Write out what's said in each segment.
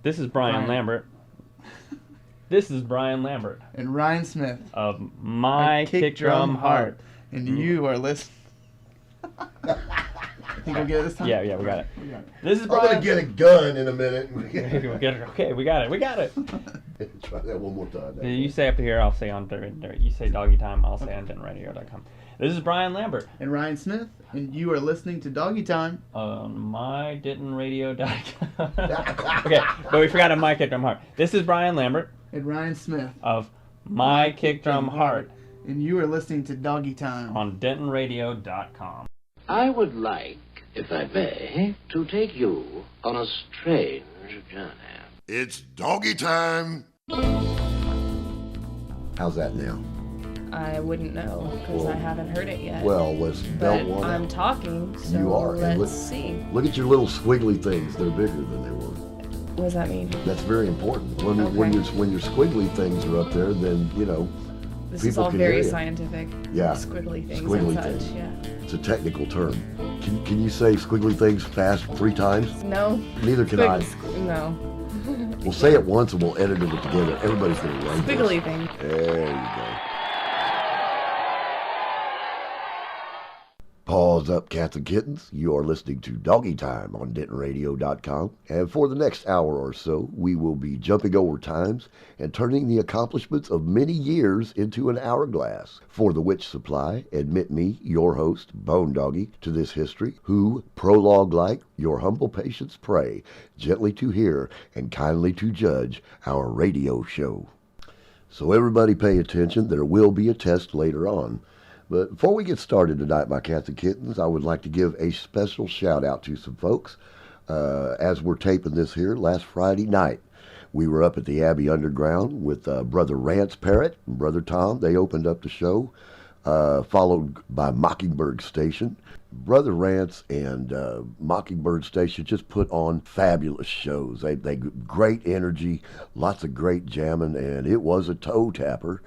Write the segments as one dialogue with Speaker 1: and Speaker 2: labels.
Speaker 1: This is Brian Lambert. This is Brian Lambert.
Speaker 2: And Ryan Smith.
Speaker 1: Of My Kick Drum Heart.
Speaker 2: And you are listening. Think we'll get it this time?
Speaker 1: Yeah, we got it. This is
Speaker 3: I'm
Speaker 1: Brian.
Speaker 3: going to get a gun in a minute.
Speaker 1: Okay, we got it.
Speaker 3: Try that one more time.
Speaker 1: You say up here, I'll say on You say Doggy Time, I'll say on DentonRadio.com. This is Brian Lambert.
Speaker 2: And Ryan Smith. And you are listening to Doggy Time.
Speaker 1: On MyDentonRadio.com. Okay, but we forgot a My Kick Drum Heart. This is Brian Lambert.
Speaker 2: And Ryan Smith.
Speaker 1: Of My Kick Drum Heart.
Speaker 2: And you are listening to Doggy Time.
Speaker 1: On DentonRadio.com.
Speaker 4: I would like, if I may, to take you on a strange journey.
Speaker 3: It's Doggy Time. How's that now?
Speaker 5: I wouldn't know because I haven't heard it yet.
Speaker 3: Well, let's
Speaker 5: but
Speaker 3: don't want
Speaker 5: I'm
Speaker 3: it.
Speaker 5: talking, so
Speaker 3: You are.
Speaker 5: let's see.
Speaker 3: Look at your little squiggly things. They're bigger than they were.
Speaker 5: What does that mean?
Speaker 3: That's very important. When
Speaker 5: Okay.
Speaker 3: your squiggly things are up there, then
Speaker 5: This
Speaker 3: people
Speaker 5: is all
Speaker 3: can
Speaker 5: very
Speaker 3: hear you.
Speaker 5: scientific.
Speaker 3: Yeah.
Speaker 5: Squiggly things
Speaker 3: Squiggly
Speaker 5: and such.
Speaker 3: things.
Speaker 5: Yeah.
Speaker 3: It's a technical term. Can you say squiggly things fast 3 times?
Speaker 5: No.
Speaker 3: Neither can I.
Speaker 5: No.
Speaker 3: We'll say it once and we'll edit it together. Everybody's going to like this.
Speaker 5: Squiggly thing.
Speaker 3: There you go. Paws up, cats and kittens. You are listening to Doggy Time on DentonRadio.com. And for the next hour or so, we will be jumping over times and turning the accomplishments of many years into an hourglass. For the which supply, admit me, your host, Bone Doggie, to this history, who, prologue-like, your humble patience pray, gently to hear and kindly to judge our radio show. So everybody pay attention. There will be a test later on. But before we get started tonight, my cats and kittens, I would like to give a special shout out to some folks. As we're taping this here, last Friday night, we were up at the Abbey Underground with Brother Rance Parrott and Brother Tom. They opened up the show, followed by Mockingbird Station. Brother Rance and Mockingbird Station just put on fabulous shows. They great energy, lots of great jamming, and it was a toe tapper.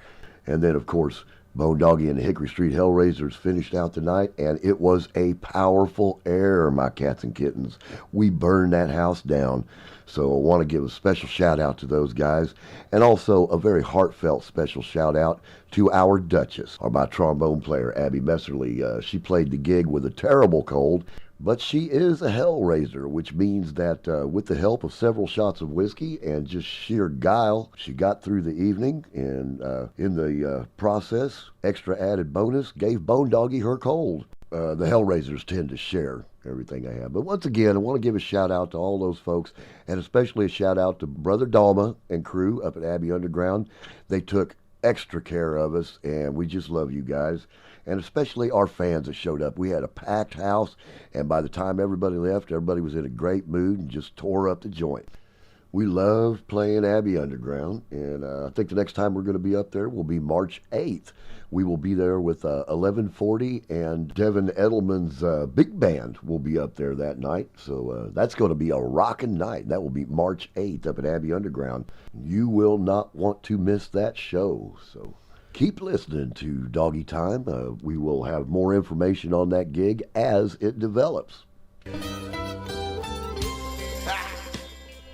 Speaker 3: And then, of course, Bone Doggie and the Hickory Street Hellraisers finished out the night, and it was a powerful air, my cats and kittens. We burned that house down. So I want to give a special shout out to those guys, and also a very heartfelt special shout out to our Duchess, or my trombone player, Abby Messerly. She played the gig with a terrible cold, but she is a hellraiser, which means that with the help of several shots of whiskey and just sheer guile, she got through the evening, and in the process, extra added bonus, gave Bone Doggie her cold. The hellraisers tend to share everything I have. But once again, I want to give a shout out to all those folks, and especially a shout out to Brother Dalma and crew up at Abbey Underground. They took extra care of us, and we just love you guys. And especially our fans that showed up. We had a packed house, and by the time everybody left, everybody was in a great mood and just tore up the joint. We love playing Abbey Underground, and I think the next time we're going to be up there will be March 8th. We will be there with 1140, and Devin Edelman's big band will be up there that night. So that's going to be a rockin' night. That will be March 8th up at Abbey Underground. You will not want to miss that show. So keep listening to Doggy Time. We will have more information on that gig as it develops.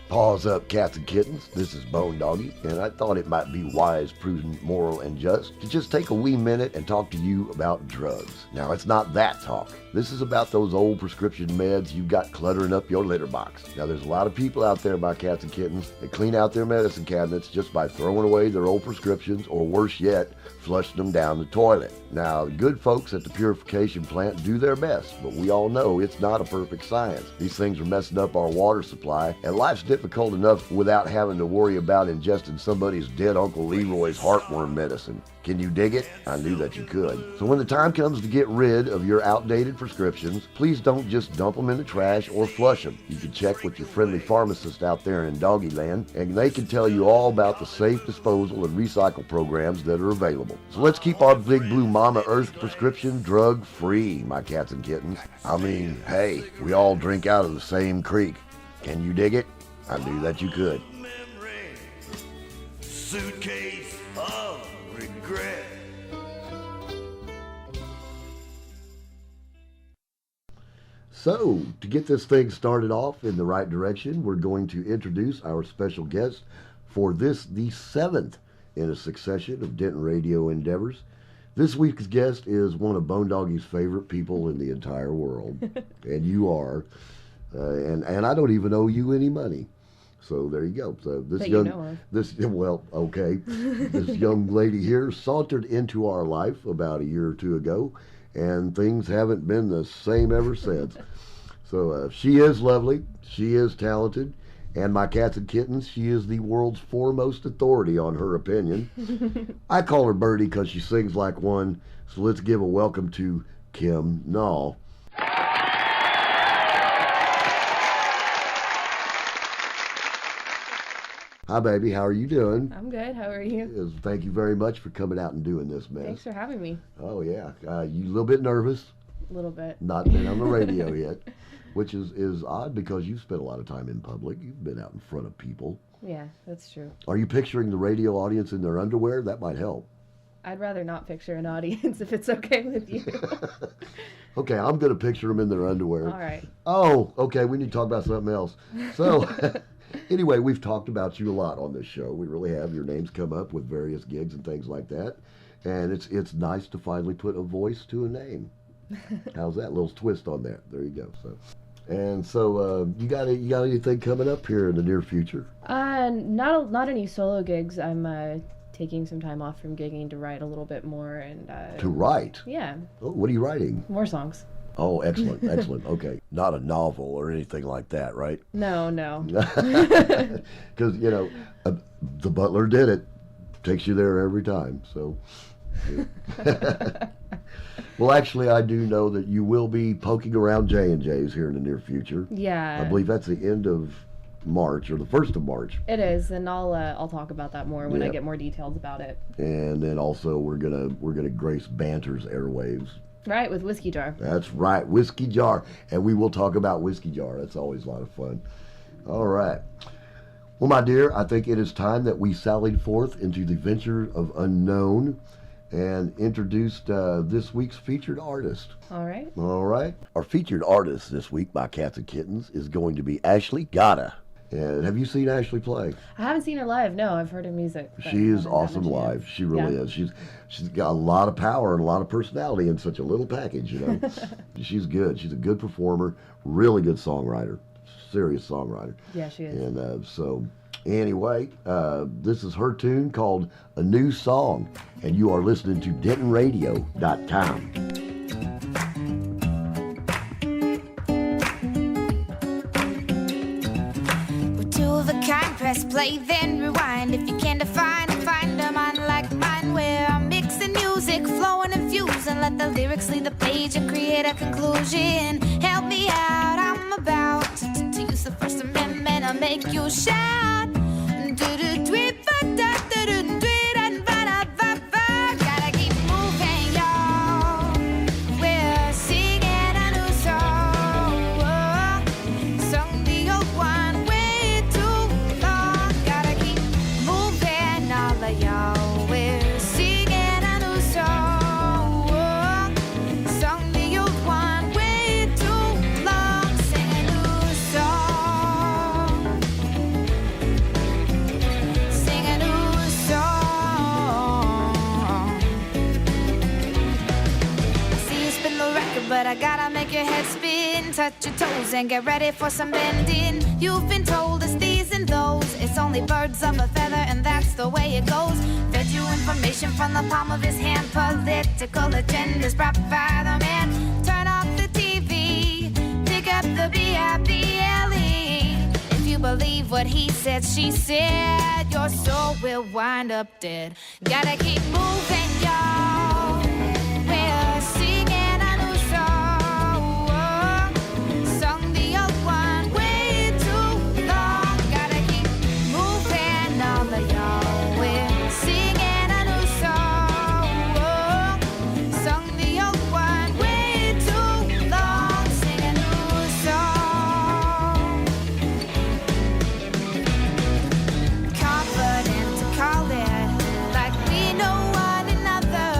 Speaker 3: Paws up, cats and kittens. This is Bone Doggie, and I thought it might be wise, prudent, moral, and just to just take a wee minute and talk to you about drugs. Now, it's not that talk. This is about those old prescription meds you've got cluttering up your litter box. Now, there's a lot of people out there, my cats and kittens, that clean out their medicine cabinets just by throwing away their old prescriptions, or worse yet, flushing them down the toilet. Now, good folks at the purification plant do their best, but we all know it's not a perfect science. These things are messing up our water supply, and life's difficult enough without having to worry about ingesting somebody's dead Uncle Leroy's heartworm medicine. Can you dig it? I knew that you could. So when the time comes to get rid of your outdated prescriptions, please don't just dump them in the trash or flush them. You can check with your friendly pharmacist out there in Doggy Land, and they can tell you all about the safe disposal and recycle programs that are available. So let's keep our big blue mama earth prescription drug free, my cats and kittens. I mean, hey, we all drink out of the same creek. Can you dig it? I knew that you could.
Speaker 6: Suitcase of regret.
Speaker 3: So, to get this thing started off in the right direction, we're going to introduce our special guest for this, the 7th in a succession of Denton Radio endeavors. This week's guest is one of Bone Doggie's favorite people in the entire world, and you are. And I don't even owe you any money. So there you go. So this
Speaker 5: that
Speaker 3: young,
Speaker 5: you know of.
Speaker 3: this this young lady here sauntered into our life about a year or two ago, and things haven't been the same ever since. So she is lovely, she is talented, and my cats and kittens, she is the world's foremost authority on her opinion. I call her Birdie because she sings like one. So let's give a welcome to Kim Nall. Hi, baby. How are you doing?
Speaker 5: I'm good. How are you?
Speaker 3: Thank you very much for coming out and doing this, man.
Speaker 5: Thanks for having me.
Speaker 3: Oh, yeah. You a little bit nervous?
Speaker 5: A little bit.
Speaker 3: Not been on the radio yet, which is odd because you've spent a lot of time in public. You've been out in front of people.
Speaker 5: Yeah, that's true.
Speaker 3: Are you picturing the radio audience in their underwear? That might help.
Speaker 5: I'd rather not picture an audience if it's okay with you.
Speaker 3: Okay, I'm going to picture them in their underwear.
Speaker 5: All right.
Speaker 3: Oh, okay. We need to talk about something else. So... Anyway, we've talked about you a lot on this show. We really have. Your names come up with various gigs and things like that. And it's nice to finally put a voice to a name. How's that? Little twist on that. There you go. So you got anything coming up here in the near future?
Speaker 5: Not any solo gigs. I'm taking some time off from gigging to write a little bit more and
Speaker 3: To write?
Speaker 5: Yeah.
Speaker 3: Oh, what are you writing?
Speaker 5: More songs.
Speaker 3: Oh, excellent, excellent. Okay. Not a novel or anything like that, right?
Speaker 5: No.
Speaker 3: Because, The Butler did it. Takes you there every time, so. Yeah. Well, actually, I do know that you will be poking around J&J's here in the near future.
Speaker 5: Yeah.
Speaker 3: I believe that's the end of March or the 1st of March.
Speaker 5: It is, and I'll talk about that more when I get more details about it.
Speaker 3: And then also we're gonna grace Banter's airwaves.
Speaker 5: Right, with Whiskey Jar.
Speaker 3: That's right, Whiskey Jar. And we will talk about Whiskey Jar. That's always a lot of fun. All right. Well, my dear, I think it is time that we sallied forth into the venture of unknown and introduced this week's featured artist.
Speaker 5: All right.
Speaker 3: All right. Our featured artist this week by Cats and Kittens is going to be Ashley Gatta. And have you seen Ashley play?
Speaker 5: I haven't seen her live. No, I've heard her music.
Speaker 3: She is awesome live. She really is. She's got a lot of power and a lot of personality in such a little package, She's good. She's a good performer, really good songwriter, serious songwriter.
Speaker 5: Yeah, she is.
Speaker 3: And so, anyway, this is her tune called A New Song, and you are listening to DentonRadio.com.
Speaker 7: Press play, then rewind. If you can define and find a mind like mine, where I'm mixing music, flowing and fusing. Let the lyrics lead the page and create a conclusion. Help me out, I'm about to use the First Amendment and make you shout. Gotta keep moving, y'all. We're singing a new song. Sung the old one. Y'all, we're singing a new song. Sung the old one way too long. Sing a new song. Sing a new song. I see you spin the record, but I gotta make your head spin. Touch your toes and get ready for some bending. You've been told it's these and those. It's only birds of a feather, and that's the way it goes. Fed you information from the palm of his hand. Political agendas brought by the man. Turn off the TV, pick up the BIBLE. If you believe what he said, she said, your soul will wind up dead. Gotta keep moving, y'all. We're singing a new song. Sung the old one way too long. Gotta keep moving, all of y'all. We're singing a new song. Sung the old one way too long. Sing a new song. Confident to call it like we know one another.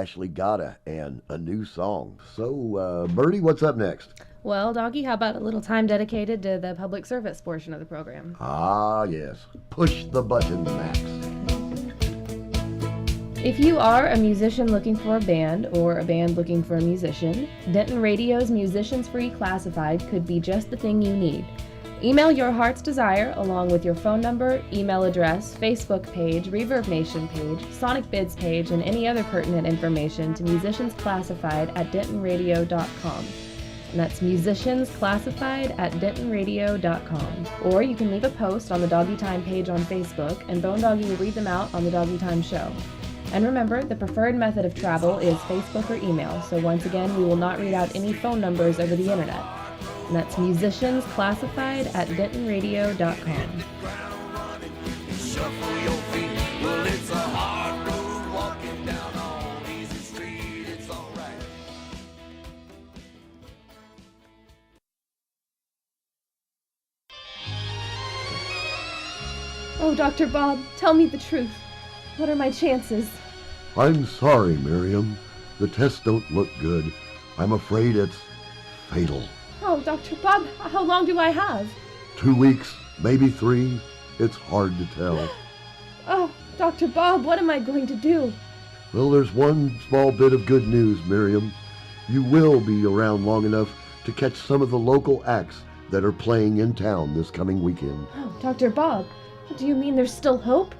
Speaker 3: Ashley Gata and a new song. So, Birdie, what's up next?
Speaker 5: Well, Doggie, how about a little time dedicated to the public service portion of the program?
Speaker 3: Ah, yes. Push the button, Max.
Speaker 5: If you are a musician looking for a band or a band looking for a musician, Denton Radio's Musicians Free Classified could be just the thing you need. Email your heart's desire along with your phone number, email address, Facebook page, Reverb Nation page, Sonic Bids page, and any other pertinent information to musiciansclassified@dentonradio.com. And that's musiciansclassified@dentonradio.com. Or you can leave a post on the Doggy Time page on Facebook, and Bone Doggy will read them out on the Doggy Time show. And remember, the preferred method of travel is Facebook or email, so once again, we will not read out any phone numbers over the internet. And that's musiciansclassified@dentonradio.com.
Speaker 6: Shuffle your feet. Well, it's a hard road walking down on easy street. It's all right.
Speaker 5: Oh, Dr. Bob, tell me the truth. What are my chances?
Speaker 3: I'm sorry, Miriam. The tests don't look good. I'm afraid it's fatal.
Speaker 5: Oh, Dr. Bob, how long do I have?
Speaker 3: 2 weeks, maybe 3. It's hard to tell.
Speaker 5: Oh, Dr. Bob, what am I going to do?
Speaker 3: Well, there's one small bit of good news, Miriam. You will be around long enough to catch some of the local acts that are playing in town this coming weekend.
Speaker 5: Oh, Dr. Bob, do you mean there's still hope?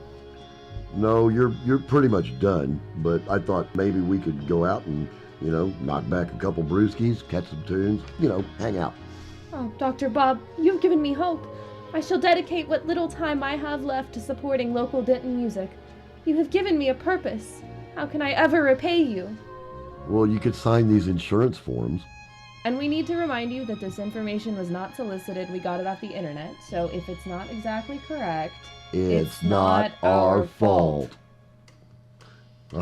Speaker 3: No, you're pretty much done, but I thought maybe we could go out and, knock back a couple brewskis, catch some tunes, hang out.
Speaker 5: Oh, Dr. Bob, you've given me hope. I shall dedicate what little time I have left to supporting local Denton music. You have given me a purpose. How can I ever repay you?
Speaker 3: Well, you could sign these insurance forms.
Speaker 5: And we need to remind you that this information was not solicited. We got it off the internet, so if it's not exactly correct,
Speaker 3: It's not our fault.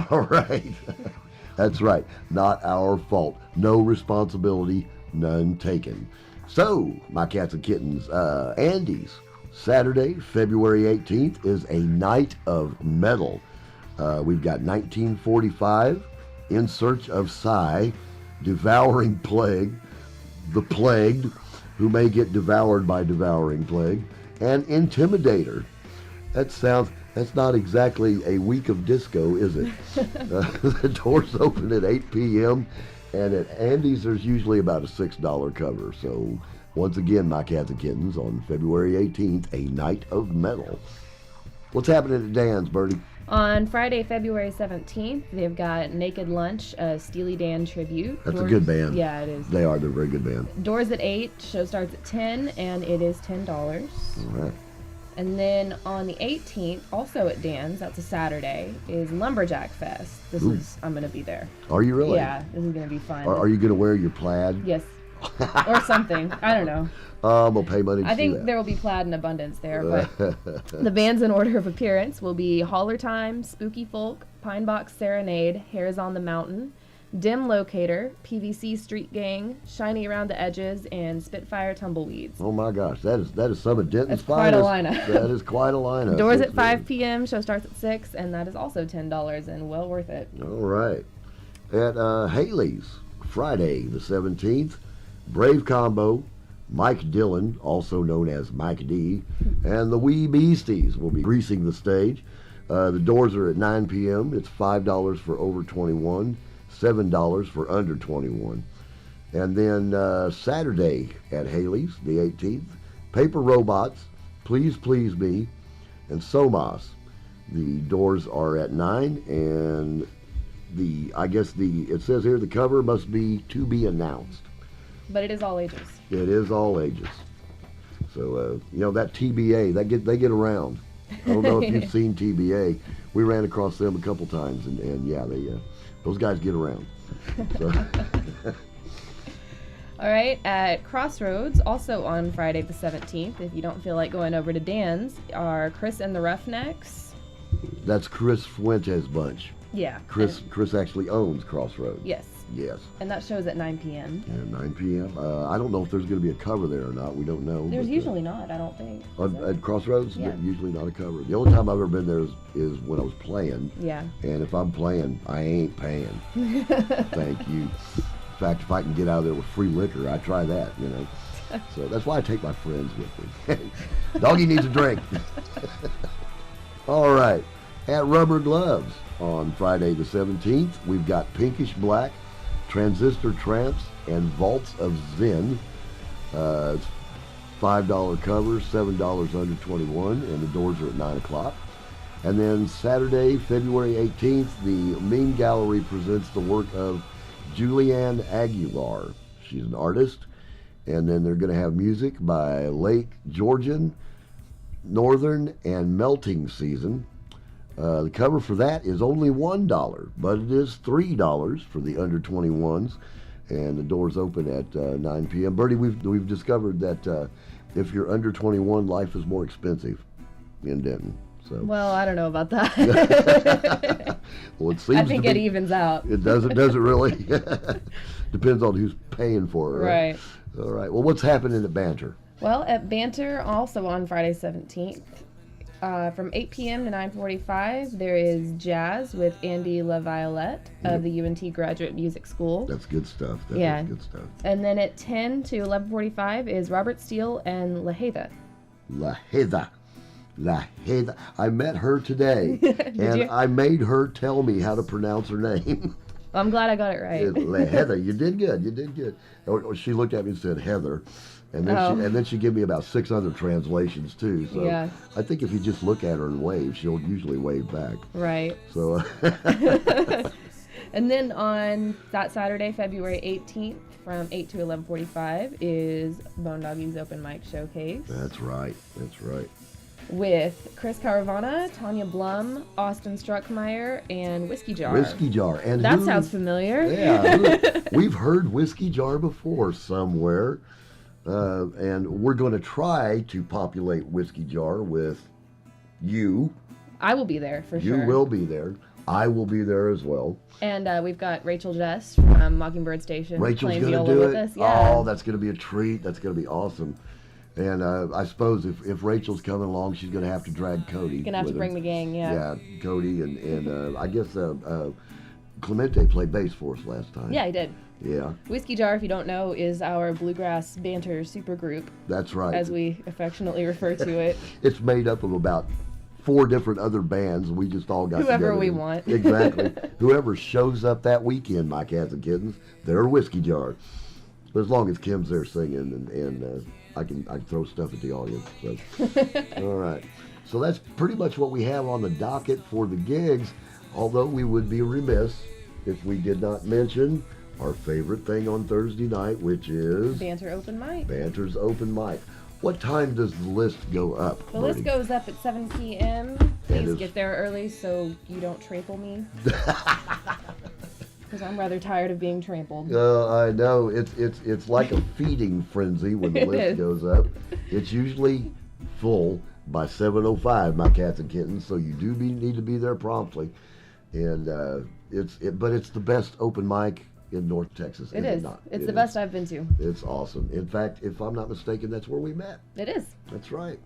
Speaker 3: All right. That's right. Not our fault. No responsibility, none taken. So, my cats and kittens, Andy's Saturday, February 18th is a night of metal. We've got 1945, In Search of Psy, Devouring Plague, The Plagued, who may get devoured by Devouring Plague, and Intimidator. That's not exactly a week of disco, is it? The doors open at 8 p.m. and at Andy's there's usually about a $6 cover. So once again, my cats and kittens, on February 18th, a night of metal. What's happening at Dan's, Birdie?
Speaker 5: On Friday, February 17th, they've got Naked Lunch, a Steely Dan tribute.
Speaker 3: That's a good band.
Speaker 5: Yeah, it is.
Speaker 3: They're a very good band.
Speaker 5: Doors at 8, show starts at 10, and it is $10.
Speaker 3: All right.
Speaker 5: And then on the 18th, also at Dan's, that's a Saturday, is Lumberjack Fest. I'm going to be there.
Speaker 3: Are you really?
Speaker 5: Yeah, this is going to be fun.
Speaker 3: Are you going to wear your plaid?
Speaker 5: Yes. Or something. I don't know.
Speaker 3: We'll pay money to see
Speaker 5: I think
Speaker 3: that.
Speaker 5: there will be plaid in abundance there, but the bands in order of appearance will be Holler Time, Spooky Folk, Pine Box Serenade, Hairs on the Mountain, Dim Locator, PVC Street Gang, Shiny Around the Edges, and Spitfire Tumbleweeds.
Speaker 3: Oh my gosh, that is some of Denton's
Speaker 5: That's quite a
Speaker 3: finest.
Speaker 5: lineup.
Speaker 3: That is quite a lineup.
Speaker 5: Doors at 5 p.m., show starts at 6, and that is also $10 and well worth it.
Speaker 3: All right. At Haley's, Friday the 17th, Brave Combo, Mike Dillon, also known as Mike D, and the Wee Beasties will be greasing the stage. The doors are at 9 p.m. It's $5 for over 21, $7 for under 21. And then Saturday at Haley's, the 18th, Paper Robots, Please Please Me, and Somas. The doors are at 9, and it says here the cover must be to be announced.
Speaker 5: But it is all ages.
Speaker 3: It is all ages. So, that TBA, they get around. I don't know if you've seen TBA. We ran across them a couple times, and yeah, those guys get around. So.
Speaker 5: All right, at Crossroads, also on Friday the 17th, if you don't feel like going over to Dan's, are Chris and the Roughnecks.
Speaker 3: That's Chris Fuentes' bunch.
Speaker 5: Yeah.
Speaker 3: Chris actually owns Crossroads.
Speaker 5: Yes.
Speaker 3: Yes.
Speaker 5: And that show's at 9 p.m.
Speaker 3: Yeah, 9 p.m. I don't know if there's going to be a cover there or not. We don't know.
Speaker 5: There's
Speaker 3: but,
Speaker 5: usually not, I don't think. Is there?
Speaker 3: At Crossroads,
Speaker 5: Yeah.
Speaker 3: usually not a cover. The only time I've ever been there is when I was playing.
Speaker 5: Yeah.
Speaker 3: And if I'm playing, I ain't paying. Thank you. In fact, if I can get out of there with free liquor, I try that, you know. So that's why I take my friends with me. Doggie needs a drink. All right. At Rubber Gloves on Friday the 17th, we've got Pinkish Black, Transistor Tramps, and Vaults of Zen. It's $5 covers, $7 under 21, and the doors are at 9 o'clock. And then Saturday, February 18th, the Meme Gallery presents the work of Julianne Aguilar. She's an artist. And then they're going to have music by Lake Georgian, Northern, and Melting Season. The cover for that is only $1, but it is $3 for the under 21s. And the doors open at 9 p.m. Bertie, we've discovered that if you're under 21, life is more expensive in Denton. So.
Speaker 5: Well, I don't know about that.
Speaker 3: Well, it seems
Speaker 5: I think
Speaker 3: to
Speaker 5: it
Speaker 3: be,
Speaker 5: evens out.
Speaker 3: It does it really? Depends on who's paying for it, right? All right. Well, what's happening at Banter?
Speaker 5: Well, at Banter, also on Friday 17th, from 8 p.m. to 9:45, there is jazz with Andy LaViolette of the UNT Graduate Music School.
Speaker 3: That's good stuff. That
Speaker 5: Yeah.
Speaker 3: is good stuff.
Speaker 5: And then at 10 to 11:45 is Robert Steele and Laheda.
Speaker 3: Laheda. I met her today, and
Speaker 5: you?
Speaker 3: I made her tell me how to pronounce her name.
Speaker 5: I'm glad I got it right.
Speaker 3: Laheda. You did good. You did good. She looked at me and said Heather. And then she gave me about 6 other translations too. So
Speaker 5: Yeah.
Speaker 3: I think if you just look at her and wave, she'll usually wave back.
Speaker 5: Right.
Speaker 3: So
Speaker 5: And then on that Saturday, February 18th, from 8 to 11:45 is Bone Doggie's Open Mic Showcase
Speaker 3: that's right. That's right.
Speaker 5: with Chris Caravana, Tanya Blum, Austin Struckmeyer, and Whiskey Jar.
Speaker 3: Whiskey Jar. And
Speaker 5: That sounds familiar.
Speaker 3: Yeah. We've heard Whiskey Jar before somewhere. And we're going to try to populate Whiskey Jar with you.
Speaker 5: I will be there for sure.
Speaker 3: You will be there. I will be there as well.
Speaker 5: And we've got Rachel Jess from Mockingbird Station
Speaker 3: Rachel's
Speaker 5: playing
Speaker 3: going to
Speaker 5: viola
Speaker 3: do
Speaker 5: with
Speaker 3: it.
Speaker 5: us. Yeah.
Speaker 3: Oh, that's going to be a treat. That's going to be awesome. And I suppose if Rachel's coming along, she's going to have to drag Cody.
Speaker 5: Gonna have to
Speaker 3: with
Speaker 5: bring
Speaker 3: her.
Speaker 5: the gang, yeah.
Speaker 3: Yeah, Cody and I guess Clemente played bass for us last time.
Speaker 5: Yeah, he did.
Speaker 3: Yeah.
Speaker 5: Whiskey Jar, if you don't know, is our bluegrass banter supergroup,
Speaker 3: That's right.
Speaker 5: as we affectionately refer to it.
Speaker 3: It's made up of about 4 different other bands. We just all got
Speaker 5: Whoever
Speaker 3: together
Speaker 5: we
Speaker 3: and-
Speaker 5: want.
Speaker 3: Exactly. Whoever shows up that weekend, my cats and kittens, they're a Whiskey Jar. As long as Kim's there singing and I can throw stuff at the audience. So. All right. So that's pretty much what we have on the docket for the gigs. Although we would be remiss if we did not mention our favorite thing on Thursday night, which is
Speaker 5: Banter Open Mic.
Speaker 3: Banter's Open Mic. What time does the list go up?
Speaker 5: The list
Speaker 3: Bertie?
Speaker 5: goes up at 7 p.m. Please
Speaker 3: is-
Speaker 5: get there early so you don't trample me. Because I'm rather tired of being trampled.
Speaker 3: I know it's like a feeding frenzy when the
Speaker 5: It
Speaker 3: list
Speaker 5: is.
Speaker 3: goes up. It's usually full by 7:05, my cats and kittens. So you do need to be there promptly, and but it's the best open mic in North Texas.
Speaker 5: It
Speaker 3: is.
Speaker 5: is.
Speaker 3: Not?
Speaker 5: It's
Speaker 3: It
Speaker 5: the
Speaker 3: is.
Speaker 5: best I've been to.
Speaker 3: It's awesome. In fact, if I'm not mistaken, that's where we met.
Speaker 5: It is.
Speaker 3: That's right.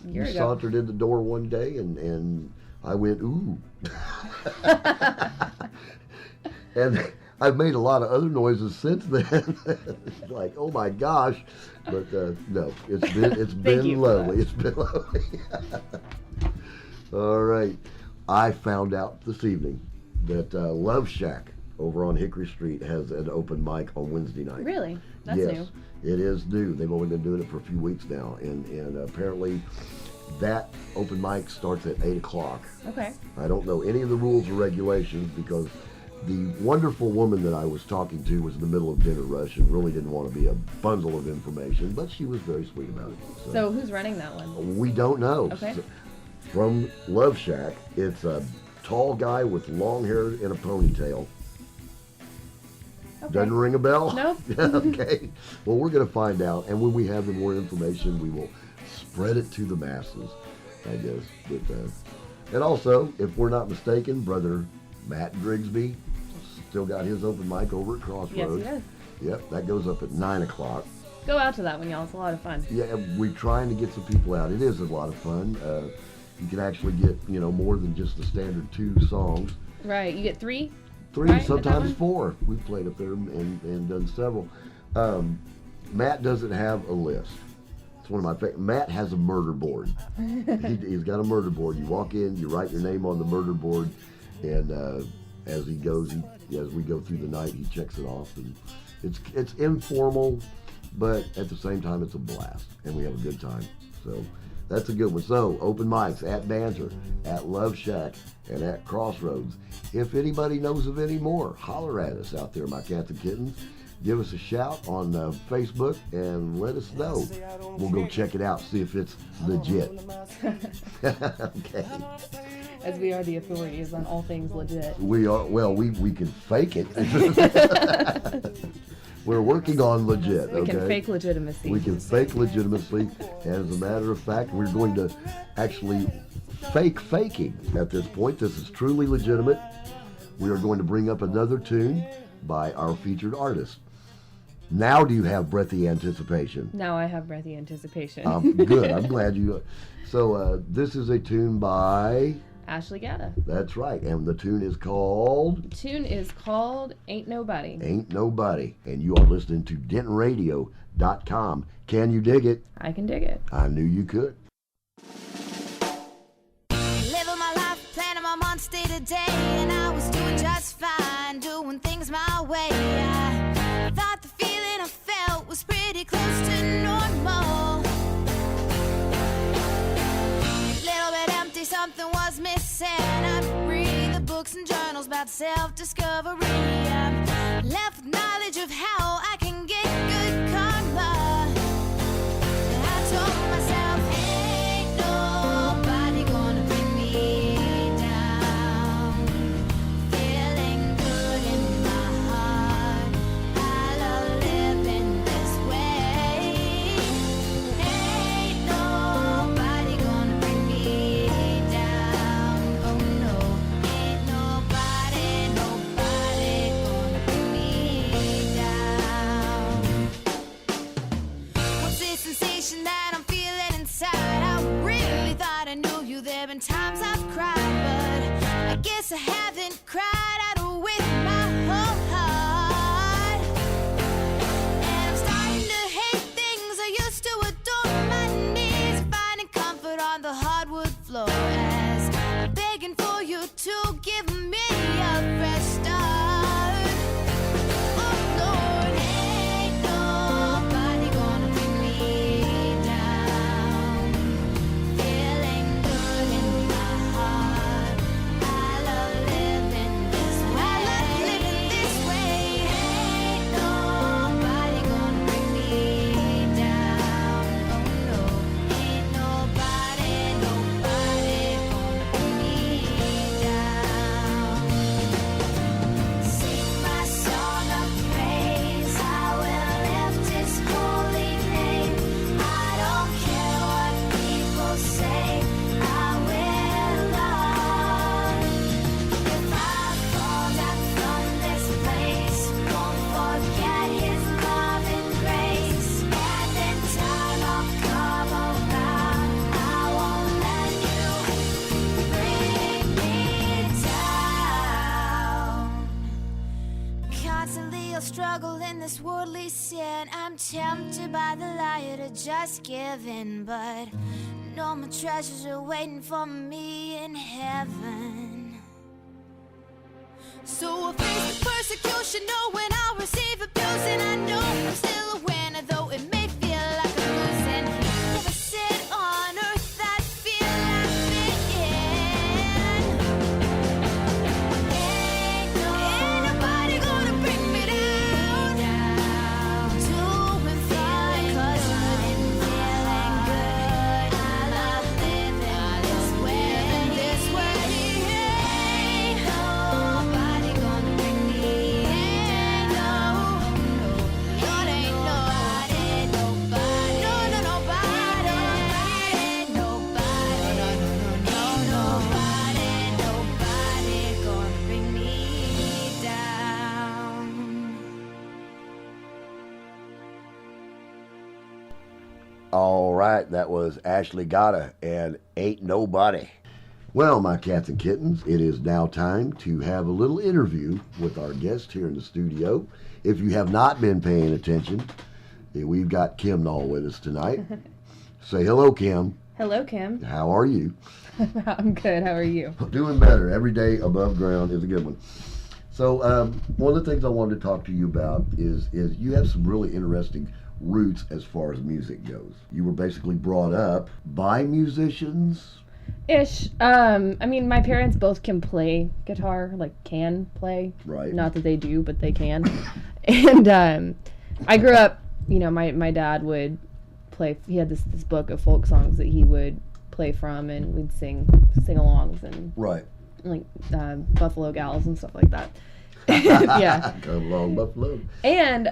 Speaker 5: A year
Speaker 3: You
Speaker 5: ago.
Speaker 3: sauntered in the door one day, and I went ooh. And I've made a lot of other noises since then, like oh my gosh, but no, it's been
Speaker 5: you for
Speaker 3: lovely. It's been lovely. All right, I found out this evening that Love Shack over on Hickory Street has an open mic on Wednesday night.
Speaker 5: Really? That's
Speaker 3: yes,
Speaker 5: new.
Speaker 3: it is new. They've only been doing it for a few weeks now, and apparently that open mic starts at 8 o'clock.
Speaker 5: Okay.
Speaker 3: I don't know any of the rules or regulations because the wonderful woman that I was talking to was in the middle of dinner rush and really didn't want to be a bundle of information, but she was very sweet about it.
Speaker 5: So who's running that one?
Speaker 3: We don't know.
Speaker 5: Okay.
Speaker 3: So, from Love Shack, it's a tall guy with long hair and a ponytail.
Speaker 5: Okay.
Speaker 3: Doesn't ring a bell?
Speaker 5: Nope.
Speaker 3: Okay. Well, we're going to find out, and when we have the more information, we will spread it to the masses, I guess. But and also, if we're not mistaken, Brother Matt Grigsby still got his open mic over at Crossroads.
Speaker 5: Yes, he does.
Speaker 3: Yep, that goes up at 9 o'clock.
Speaker 5: Go out to that one, y'all. It's a lot of fun.
Speaker 3: Yeah, we're trying to get some people out. It is a lot of fun. You can actually get, more than just the standard 2 songs.
Speaker 5: Right. You get 3?
Speaker 3: 3,
Speaker 5: right,
Speaker 3: sometimes 4. We've played up there and done several. Matt doesn't have a list. It's one of my favorite. Matt has a murder board. He's got a murder board. You walk in, you write your name on the murder board, and as we go through the night, he checks it off. And it's informal, but at the same time, it's a blast, and we have a good time. So that's a good one. So open mics at Banter, at Love Shack, and at Crossroads. If anybody knows of any more, holler at us out there, my cats and kittens. Give us a shout on Facebook and let us know. We'll go check it out, see if it's legit. Okay.
Speaker 5: As we are the authorities on all things legit.
Speaker 3: We are. Well, we can fake it. We're working on legit.
Speaker 5: We can
Speaker 3: okay?
Speaker 5: fake legitimacy.
Speaker 3: We can fake legitimacy. As a matter of fact, we're going to actually faking at this point. This is truly legitimate. We are going to bring up another tune by our featured artist. Now do you have breathy anticipation?
Speaker 5: Now I have breathy anticipation.
Speaker 3: Good. I'm glad you. So this is a tune by
Speaker 5: Ashley Gatta.
Speaker 3: That's right. And the tune is called?
Speaker 5: The tune is called Ain't Nobody.
Speaker 3: Ain't Nobody. And you are listening to DentonRadio.com. Can you dig it?
Speaker 5: I can dig it.
Speaker 3: I knew you could.
Speaker 7: Living my life, planning my months day to day, and I was doing just fine, doing things my way. I thought the feeling I felt was pretty close to normal. Little bit empty, something was missing. I read the books and journals about self-discovery. I'm left with knowledge of how I can get good karma. And I told myself, ain't nobody gonna bring me down. Feeling good in my heart, I love living this way. Ain't nobody gonna bring me down. Oh no, ain't nobody gonna bring me down. What's this sensation that I'm feeling inside? I really thought I knew you. There been times I've cried, but I guess I haven't cried out with my whole heart. And I'm starting to hate things I used to adore. My knees finding comfort on the hardwood floor as I'm begging for you to give me a fresh start. Oh Lord, ain't nobody gonna bring me down. Feeling good in my heart, I love living this way. Ain't nobody gonna bring me down. Oh no, ain't nobody gonna bring me down. Sing my song of praise, I will lift His holy name. I don't care what people say, I will love. If I fall down from this place, won't forget His love and grace. And in time I'll come around, I won't let you bring me down. Constantly I'll struggle in this worldly sin. I'm tempted by the liar to just give in, but no, my treasures are waiting for me in heaven. So I'll face the persecution, knowing I'll receive abuse, and I know I'm still a winner, though it may feel like I'm losing. Never sit on earth, I feel I fit in. Ain't nobody gonna bring me down. Doing fine 'cause I'm feeling good. I love living this way. Ain't nobody gonna bring me down.
Speaker 3: All right, that was Ashley Gotta and Ain't Nobody. Well, my cats and kittens, it is now time to have a little interview with our guest here in the studio. If you have not been paying attention, we've got Kim Nall with us tonight. Say hello, Kim.
Speaker 5: Hello, Kim.
Speaker 3: How are you?
Speaker 5: I'm good. How are you?
Speaker 3: Doing better. Every day above ground is a good one. So one of the things I wanted to talk to you about is you have some really interesting roots as far as music goes. You were basically brought up by musicians.
Speaker 5: Ish. I mean, my parents both can play guitar, like can play.
Speaker 3: Right.
Speaker 5: Not that they do, but they can. And I grew up, you know, my dad would play. He had this book of folk songs that he would play from, and we'd sing-alongs and
Speaker 3: Right.
Speaker 5: like Buffalo Gals and stuff like that. Yeah.
Speaker 3: Come along, Buffalo.
Speaker 5: And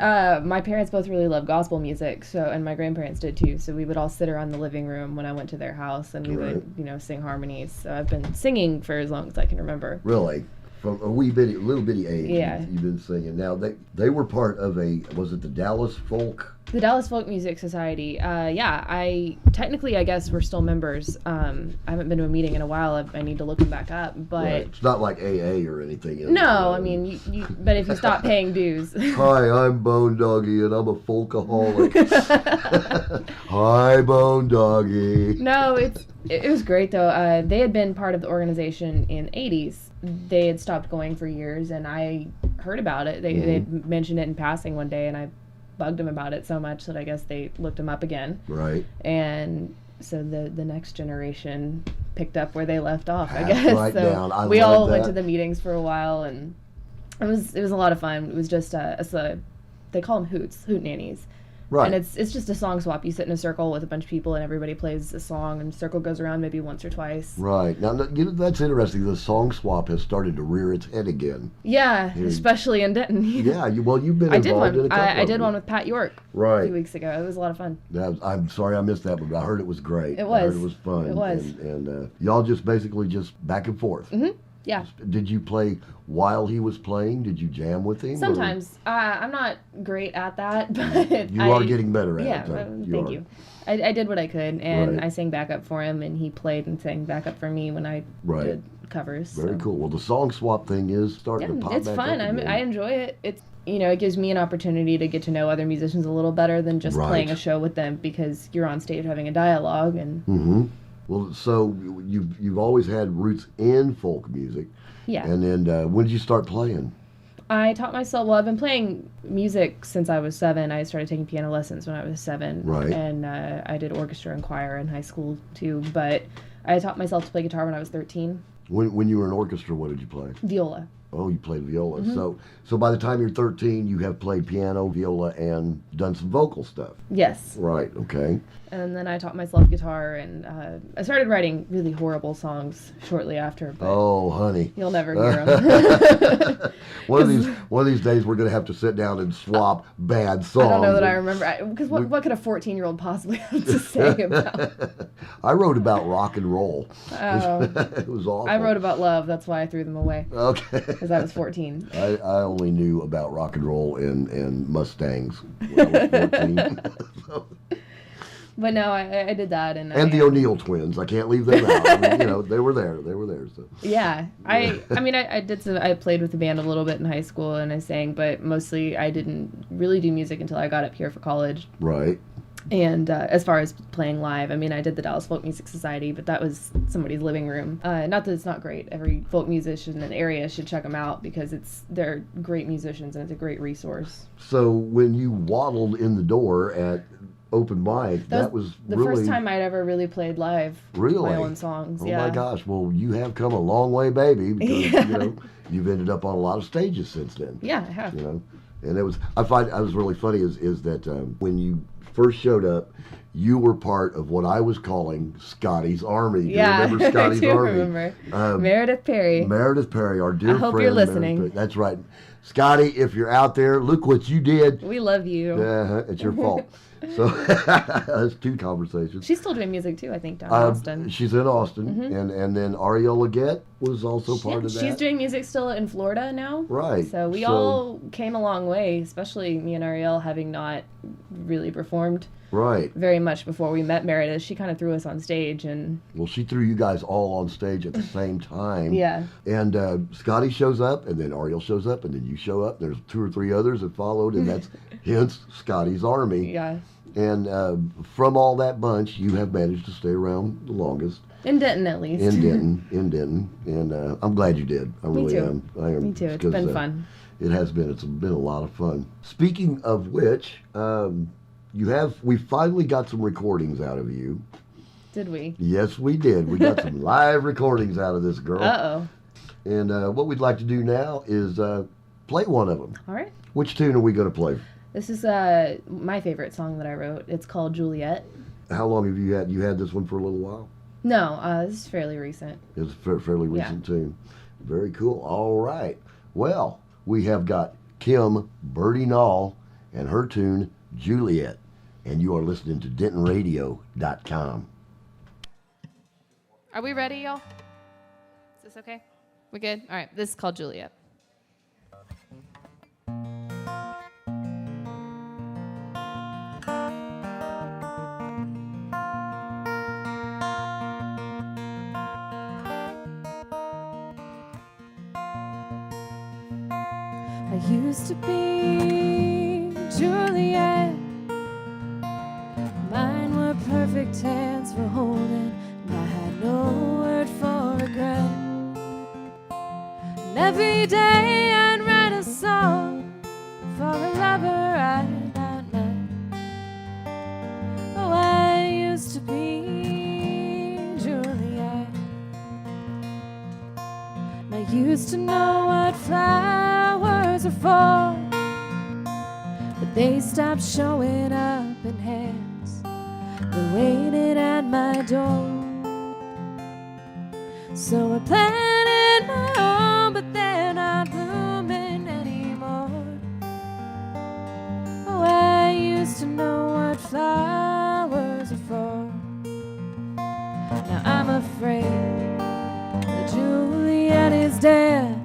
Speaker 5: my parents both really loved gospel music, and my grandparents did too. So we would all sit around the living room when I went to their house, and we would, you know, sing harmonies. So I've been singing for as long as I can remember.
Speaker 3: Really? From a little bitty age,
Speaker 5: Yeah.
Speaker 3: You've been singing. Now, they were part of was it the Dallas Folk?
Speaker 5: The Dallas Folk Music Society. Yeah, I guess we're still members. I haven't been to a meeting in a while. I need to look them back up. But
Speaker 3: Right. It's not like AA or anything. Is it?
Speaker 5: no, I mean, but if you stop paying dues.
Speaker 3: Hi, I'm Bone Doggie, and I'm a folkaholic. Hi, Bone Doggie.
Speaker 5: No, it was great though. They had been part of the organization in the 80s. They had stopped going for years, and I heard about it. They had mentioned it in passing one day, and I bugged them about it so much that I guess they looked them up again.
Speaker 3: Right.
Speaker 5: And so the next generation picked up where they left off, I
Speaker 3: Passed
Speaker 5: guess.
Speaker 3: right
Speaker 5: So
Speaker 3: down.
Speaker 5: we all
Speaker 3: love
Speaker 5: went
Speaker 3: that.
Speaker 5: to the meetings for a while, and it was a lot of fun. It was just they call them hoot nannies.
Speaker 3: Right.
Speaker 5: And it's just a song swap. You sit in a circle with a bunch of people, and everybody plays a song, and the circle goes around maybe once or twice.
Speaker 3: Right. Now, you know, that's interesting. The song swap has started to rear its head again.
Speaker 5: Yeah, especially in Denton.
Speaker 3: Yeah, you've been
Speaker 5: I did
Speaker 3: involved
Speaker 5: one.
Speaker 3: in a couple
Speaker 5: I
Speaker 3: of
Speaker 5: did
Speaker 3: them.
Speaker 5: one with Pat York
Speaker 3: Right.
Speaker 5: a few weeks ago. It was a lot of fun.
Speaker 3: I'm sorry I missed that, but I heard it was great.
Speaker 5: It was.
Speaker 3: I heard it was fun.
Speaker 5: It was.
Speaker 3: And y'all just basically back and forth.
Speaker 5: Mm-hmm. Yeah.
Speaker 3: Did you play while he was playing? Did you jam with him?
Speaker 5: Sometimes. I'm not great at that, but
Speaker 3: You are getting better at it.
Speaker 5: Yeah,
Speaker 3: so
Speaker 5: thank you. I did what I could, and
Speaker 3: Right.
Speaker 5: I sang backup for him, and he played and sang backup for me when I
Speaker 3: Right.
Speaker 5: did covers.
Speaker 3: Very
Speaker 5: so.
Speaker 3: cool. Well, the song swap thing is starting to
Speaker 5: Yeah,
Speaker 3: pop
Speaker 5: it's
Speaker 3: back
Speaker 5: fun.
Speaker 3: up again.
Speaker 5: I enjoy it. It's it gives me an opportunity to get to know other musicians a little better than just
Speaker 3: Right.
Speaker 5: playing a show with them, because you're on stage having a dialogue and
Speaker 3: Mm-hmm. Well, so you've always had roots in folk music.
Speaker 5: yeah.
Speaker 3: And then when did you start playing?
Speaker 5: I taught myself. Well, I've been playing music since I was 7. I started taking piano lessons when I was 7,
Speaker 3: Right.
Speaker 5: and I did orchestra and choir in high school too. But I taught myself to play guitar when I was 13.
Speaker 3: When you were in orchestra, what did you play?
Speaker 5: Viola.
Speaker 3: Oh, you played viola.
Speaker 5: Mm-hmm.
Speaker 3: So by the time you're 13, you have played piano, viola, and done some vocal stuff.
Speaker 5: Yes.
Speaker 3: Right. Okay.
Speaker 5: And then I taught myself guitar, and I started writing really horrible songs shortly after. But
Speaker 3: Oh, honey.
Speaker 5: you'll never hear them.
Speaker 3: One of these days, we're going to have to sit down and swap bad songs.
Speaker 5: I don't know that I remember, because what could a 14-year-old possibly have to say about?
Speaker 3: I wrote about rock and roll.
Speaker 5: Oh.
Speaker 3: It was awful.
Speaker 5: I wrote about love. That's why I threw them away,
Speaker 3: Okay.
Speaker 5: because I was 14.
Speaker 3: I only knew about rock and roll and Mustangs when I was 14. So-
Speaker 5: But no, I did that, and
Speaker 3: and the O'Neill twins. I can't leave them out. I mean, they were there. They were there. So.
Speaker 5: Yeah, I mean, I did some. I played with the band a little bit in high school, and I sang, but mostly I didn't really do music until I got up here for college.
Speaker 3: Right.
Speaker 5: And as far as playing live, I mean, I did the Dallas Folk Music Society, but that was somebody's living room. Not that it's not great. Every folk musician in the area should check them out, because they're great musicians, and it's a great resource.
Speaker 3: So when you waddled in the door at open mic, that was
Speaker 5: the
Speaker 3: really,
Speaker 5: first time I'd ever really played live.
Speaker 3: Really?
Speaker 5: My own songs.
Speaker 3: Oh
Speaker 5: yeah.
Speaker 3: my gosh! Well, you have come a long way, baby, because you've ended up on a lot of stages since then.
Speaker 5: Yeah, I have.
Speaker 3: And it was I was really funny is that when you first showed up, you were part of what I was calling Scotty's Army. Do
Speaker 5: Yeah,
Speaker 3: you remember Scotty's
Speaker 5: I do
Speaker 3: Army?
Speaker 5: remember. Meredith Perry.
Speaker 3: Meredith Perry, our dear
Speaker 5: I hope
Speaker 3: friend.
Speaker 5: you're
Speaker 3: Meredith
Speaker 5: listening.
Speaker 3: Perry. That's right. Scotty, if you're out there, look what you did.
Speaker 5: We love you.
Speaker 3: It's your fault. So that's 2 conversations.
Speaker 5: She's still doing music too, I think, down in Austin.
Speaker 3: She's in Austin, and then Ariel Leggett was also part of that.
Speaker 5: She's doing music still in Florida now.
Speaker 3: Right.
Speaker 5: So we all came a long way, especially me and Ariel, having not really performed
Speaker 3: Right.
Speaker 5: very much before we met Meredith. She kind of threw us on stage, and
Speaker 3: Well, she threw you guys all on stage at the same time.
Speaker 5: yeah.
Speaker 3: And Scotty shows up, and then Ariel shows up, and then you show up. There's 2 or 3 others that followed, and that's hence Scotty's Army.
Speaker 5: Yeah.
Speaker 3: And from all that bunch, you have managed to stay around the longest.
Speaker 5: In Denton, at least.
Speaker 3: In Denton. And I'm glad you did. I really
Speaker 5: too.
Speaker 3: am. I am.
Speaker 5: Me too. It's
Speaker 3: because,
Speaker 5: been fun.
Speaker 3: It has been. It's been a lot of fun. Speaking of which, we finally got some recordings out of you.
Speaker 5: Did we?
Speaker 3: Yes, we did. We got some live recordings out of this girl.
Speaker 5: Uh-oh.
Speaker 3: And what we'd like to do now is play one of them.
Speaker 5: All right.
Speaker 3: Which tune are we going to play?
Speaker 5: This is my favorite song that I wrote. It's called Juliet.
Speaker 3: How long have you had? You had this one for a little while?
Speaker 5: No, this is fairly recent.
Speaker 3: It's a fairly recent tune. Very cool. All right. Well, we have got Kim Birdie Nall and her tune, Juliet. And you are listening to DentonRadio.com.
Speaker 5: Are we ready, y'all? Is this okay? We good? All right. This is called Juliet. I used to be Juliet. Mine were perfect hands for holding, and I had no word for regret. And every day I'd write a song for a lover I had not met. Oh, I used to be Juliet. And I used to know what flowers are for, but they stopped showing up in hands that waited at my door. So I planted my own, but they're not blooming anymore. Oh, I used to know what flowers are for. Now I'm afraid that Juliet is dead.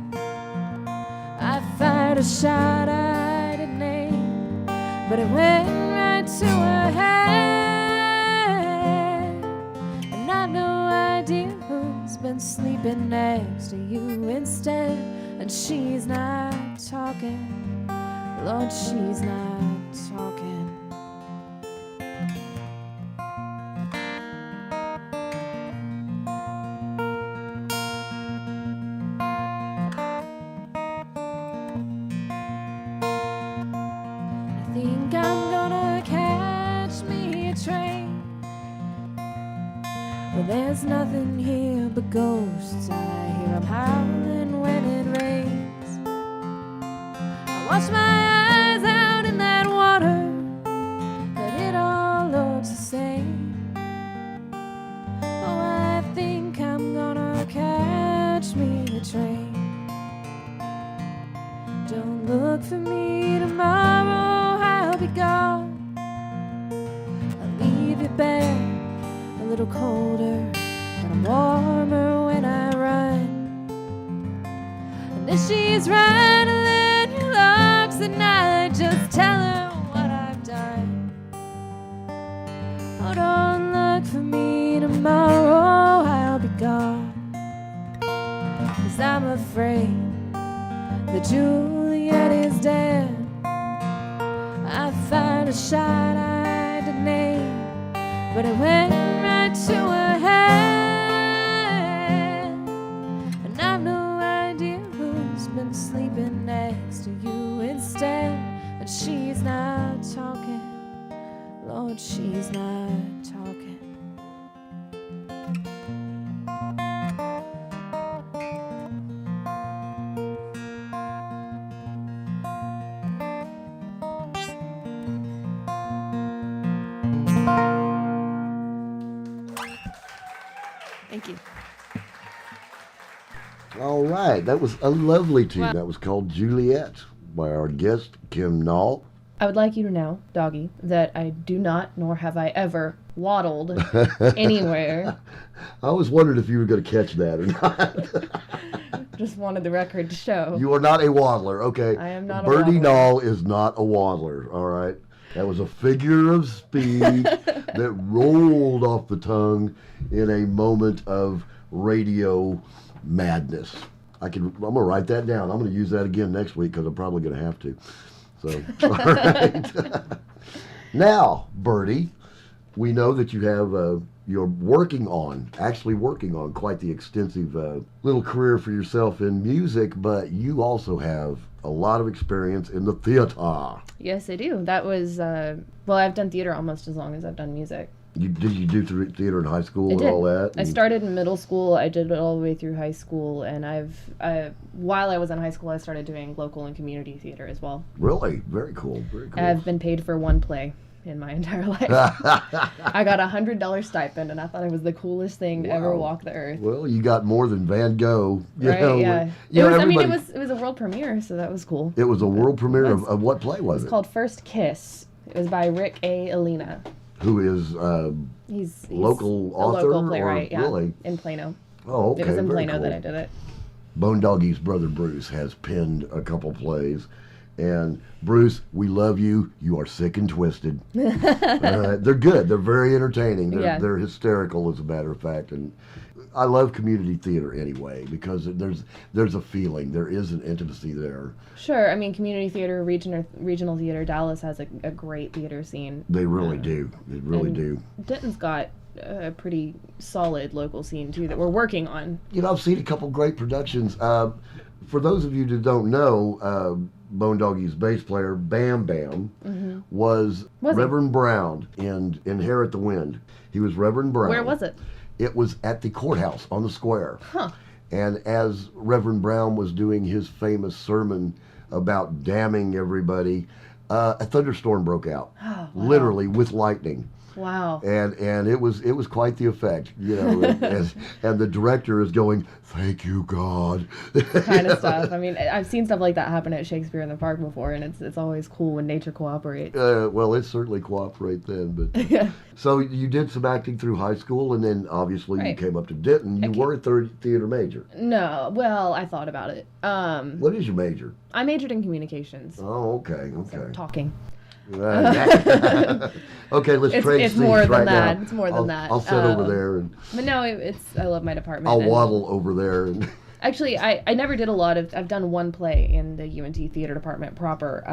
Speaker 5: I fired a shot I didn't aim, but it went right to her head. And I've no idea who's been sleeping next to you instead. And she's not talking, Lord, she's not talking. I think I'm gonna catch me a train. Well, there's nothing here but ghosts. I hear 'em howling when it rains. I wash my eyes out in that water, but it all looks the same. Oh, I think I'm gonna catch me a train. Don't look for me tomorrow, I'll be gone. I'll leave you bare, a little colder, but I'm warmer when I run. And if she's rattling your locks at night, just tell her what I've done. Oh, don't look for me tomorrow, I'll be gone. 'Cause I'm afraid that Juliet is dead. I fired a shot I didn't aim, but it went right to her head. And I've no idea who's been sleeping next to you instead. But she's not talking, Lord, she's not talking. Thank you.
Speaker 3: All right. That was a lovely tune.
Speaker 5: Wow.
Speaker 3: That was called Juliet by our guest, Kim Nall.
Speaker 5: I would like you to know, Doggie, that I do not, nor have I ever waddled anywhere.
Speaker 3: I always wondered if you were going to catch that or not.
Speaker 5: Just wanted the record to show.
Speaker 3: You are not a waddler, okay?
Speaker 5: I am not a
Speaker 3: Birdie
Speaker 5: waddler.
Speaker 3: Nall is not a waddler, all right? That was a figure of speech that rolled off the tongue in a moment of radio madness. I'm going to write that down. I'm going to use that again next week because I'm probably going to have to. So, all right. Now, Bertie, we know that you have, you're actually working on quite the extensive little career for yourself in music, but you also have a lot of experience in the theater.
Speaker 5: Yes, I do. That was, I've done theater almost as long as I've done music.
Speaker 3: Did you do theater in high school and
Speaker 5: did.
Speaker 3: all that?
Speaker 5: I started in middle school. I did it all the way through high school, and while I was in high school, I started doing local and community theater as well.
Speaker 3: Really? Very cool. Very cool.
Speaker 5: I've been paid for one play in my entire life. I got $100 stipend, and I thought it was the coolest thing to ever walk the earth.
Speaker 3: Well, you got more than Van Gogh.
Speaker 5: Right? Yeah. It was a world premiere, so that was cool.
Speaker 3: It was a world premiere of what play was it?
Speaker 5: It's called First Kiss. It was by Rick A. Alina.
Speaker 3: Who is
Speaker 5: he's
Speaker 3: local author?
Speaker 5: A local playwright, yeah,
Speaker 3: really?
Speaker 5: In Plano.
Speaker 3: Oh, okay.
Speaker 5: It was in
Speaker 3: very
Speaker 5: Plano
Speaker 3: cool.
Speaker 5: that I did it.
Speaker 3: Bone Doggie's brother Bruce has penned a couple plays. And Bruce, we love you. You are sick and twisted. They're good. They're very entertaining. They're hysterical, as a matter of fact. And I love community theater anyway because there's a feeling. There is an intimacy there.
Speaker 5: Sure. I mean, community theater, regional theater. Dallas has a great theater scene.
Speaker 3: They really do. They really do.
Speaker 5: Denton's got a pretty solid local scene too that we're working on.
Speaker 3: You know, I've seen a couple great productions. For those of you that don't know, Bone Doggie's bass player, Bam Bam, was Reverend Brown in Inherit the Wind. He was Reverend Brown.
Speaker 5: Where was it?
Speaker 3: It was at the courthouse on the square.
Speaker 5: Huh.
Speaker 3: And as Reverend Brown was doing his famous sermon about damning everybody, a thunderstorm broke out, literally with lightning.
Speaker 5: Wow.
Speaker 3: And it was quite the effect, you know. and the director is going, "Thank you, God."
Speaker 5: Kind of stuff. I mean, I've seen stuff like that happen at Shakespeare in the Park before, and it's always cool when nature cooperates.
Speaker 3: Well, it certainly cooperates then. But
Speaker 5: yeah.
Speaker 3: So you did some acting through high school, and then obviously you came up to Denton. You were a theater major.
Speaker 5: No, well, I thought about it.
Speaker 3: What is your major?
Speaker 5: I majored in communications.
Speaker 3: Oh, okay.
Speaker 5: So, talking.
Speaker 3: Okay, let's trade
Speaker 5: it's
Speaker 3: seats
Speaker 5: more than
Speaker 3: right
Speaker 5: that.
Speaker 3: now.
Speaker 5: It's more than that.
Speaker 3: I'll sit over there and.
Speaker 5: But no, I love my department.
Speaker 3: I'll waddle over there and.
Speaker 5: Actually, I never did I've done one play in the UNT theater department proper,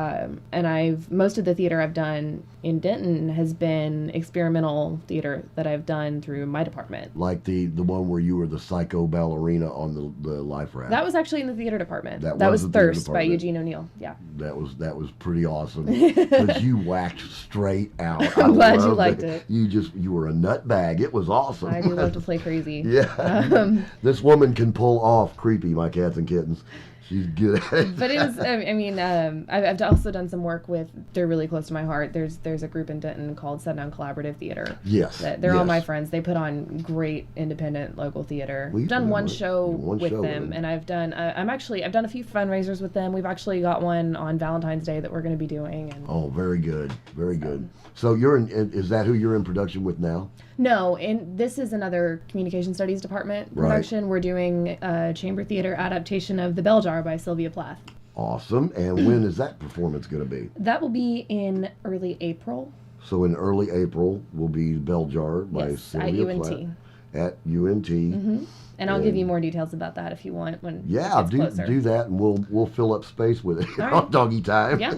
Speaker 5: and most of the theater I've done in Denton has been experimental theater that I've done through my department.
Speaker 3: Like the one where you were the psycho ballerina on the life raft.
Speaker 5: That was actually in the theater department.
Speaker 3: That was
Speaker 5: Thirst by Eugene O'Neill. Yeah.
Speaker 3: That was pretty awesome because you whacked straight out.
Speaker 5: I'm glad you liked it.
Speaker 3: You were a nutbag. It was awesome.
Speaker 5: I do love to play crazy.
Speaker 3: Yeah. This woman can pull off creepy, my cats and kittens. She's good at it.
Speaker 5: But it was, I mean, I've also done some work with, they're really close to my heart. There's a group in Denton called Sundown Collaborative Theater.
Speaker 3: Yes.
Speaker 5: They're all my friends. They put on great independent local theater. I've done one show with them, and I've done a few fundraisers with them. We've actually got one on Valentine's Day that we're going to be doing. And,
Speaker 3: oh, very good. Very good. So is that who you're in production with now?
Speaker 5: No, and this is another communication studies department production. Right. We're doing a chamber theater adaptation of The Bell Jar by Sylvia Plath.
Speaker 3: Awesome. And when is that performance going to be?
Speaker 5: That will be in early April.
Speaker 3: So in early April will be Bell Jar by Sylvia Plath. At UNT.
Speaker 5: Mm-hmm. And I'll give you more details about that if you want when it gets closer.
Speaker 3: Do that, and we'll fill up space with it
Speaker 5: right.
Speaker 3: on Doggy Time.
Speaker 5: Yeah.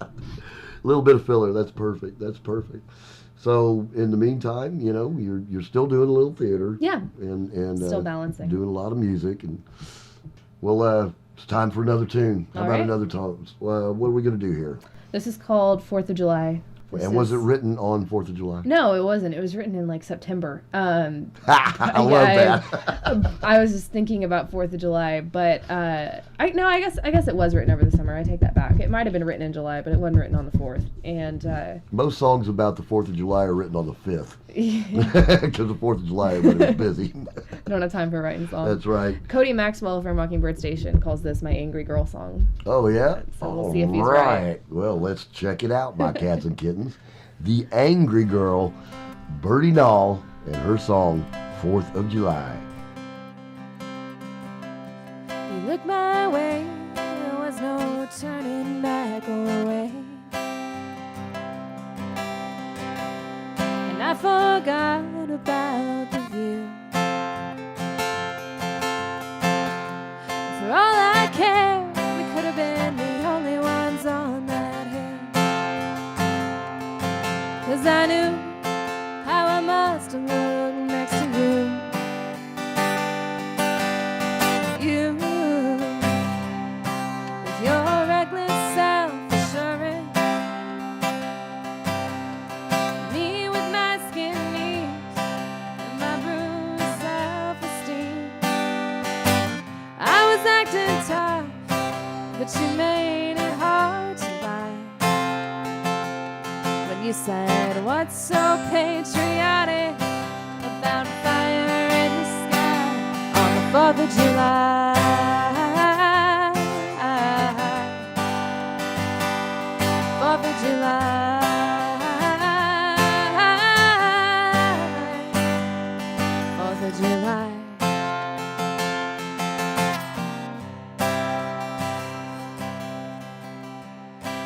Speaker 3: A little bit of filler. That's perfect. That's perfect. So in the meantime, you know, you're still doing a little theater.
Speaker 5: Yeah.
Speaker 3: And
Speaker 5: still balancing.
Speaker 3: Doing a lot of music, and it's time for another tune. How about another tune? What are we going to do here?
Speaker 5: This is called 4th of July.
Speaker 3: Was it written on 4th of July?
Speaker 5: No, it wasn't. It was written in like September.
Speaker 3: I love that.
Speaker 5: I was just thinking about 4th of July, but I guess it was written over the summer. I take that back. It might have been written in July, but it wasn't written on the 4th. And
Speaker 3: most songs about the 4th of July are written on the 5th. Because the 4th of July everybody was busy.
Speaker 5: I don't have time for writing songs.
Speaker 3: That's right.
Speaker 5: Cody Maxwell from Mockingbird Station calls this my angry girl song.
Speaker 3: Oh, yeah?
Speaker 5: So we'll see if he's right.
Speaker 3: Well, let's check it out, my cats and kittens. The Angry Girl, Bertie Nall, and her song, 4th of July.
Speaker 8: You looked my way, there was no turning back or away. I forgot about the view. For all I care, we could have been the only ones on that hill. 'Cause I knew how I must have looked next to you. You, with your reckless self-assurance, me with my skin knees and my bruised self-esteem. I was acting tough, but you made it hard to lie. When you said, what's so patriotic about fire in the sky on the 4th of July? 4th of July. 4th of July.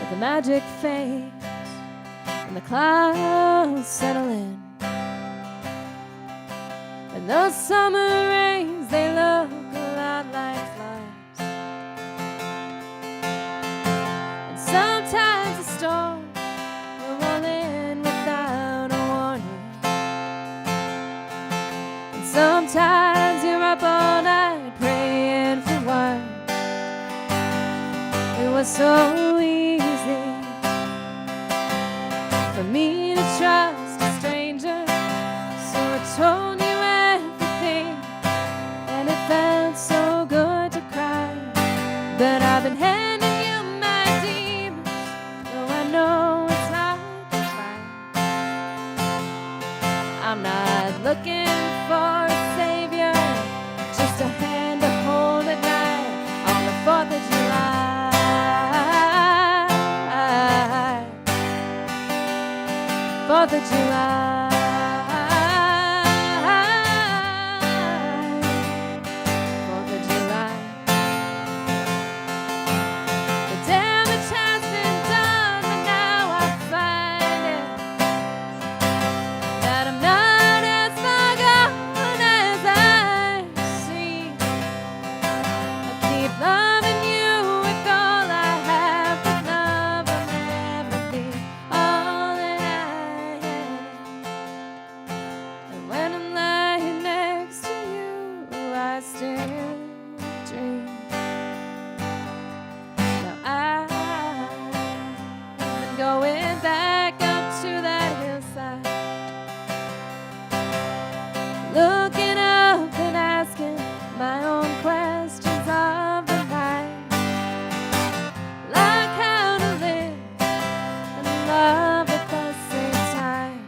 Speaker 8: With the magic fades and the clouds settle in, and those summer rains, they look a lot like floods. And sometimes a storm will roll in without a warning, and sometimes you're up all night praying for one. It was so easy for me to trust a stranger, so I told you everything, and it felt so good to cry. But I've been handing you my demons, though I know it's hard to find. I'm not looking for a savior, just a hand to hold at night on the 4th of July. 4th of July. 4th of July. The damage has been done, but now I find it that I'm not as far gone as I seem. I keep loving you with all I have, but love will never be all that I have. And when I'm lying next to you, I still dream. Now I've been going back up to that hillside, looking up and asking my own questions of the night, like how to live and love at the same time.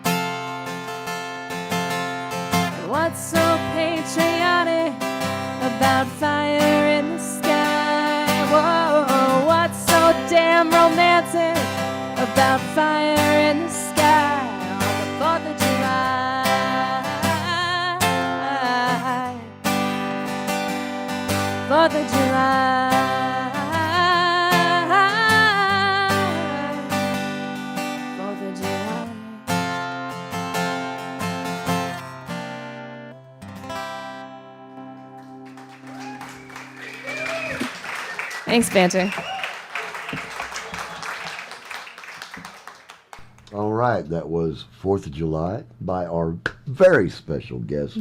Speaker 8: And what's so patriotic about fire in the sky? Whoa, what's so damn romantic about fire in the sky on the 4th of July? 4th of July. 4th of July. Thanks, Banter.
Speaker 3: All right, that was 4th of July by our very special guest,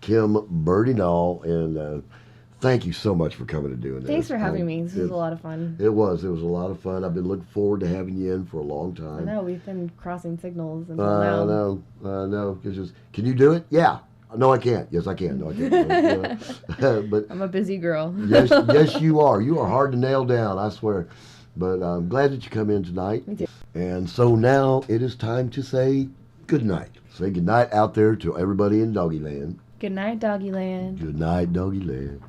Speaker 3: Kim Birdie-Nall, and thank you so much for coming and doing this.
Speaker 5: Thanks for having me. This was a lot of fun.
Speaker 3: It was a lot of fun. I've been looking forward to having you in for a long
Speaker 5: I
Speaker 3: time.
Speaker 5: know, we've been crossing signals until now.
Speaker 3: I know. Can you do it? Yeah. No, I can't. Yes, I can. No, I can't. But
Speaker 5: I'm a busy girl.
Speaker 3: yes, you are. You are hard to nail down, I swear. But I'm glad that you come in tonight.
Speaker 5: Me too.
Speaker 3: And so now it is time to say good night. Say good night out there to everybody in Doggy Land.
Speaker 5: Good night, Doggy Land.
Speaker 3: Good night, Doggy Land.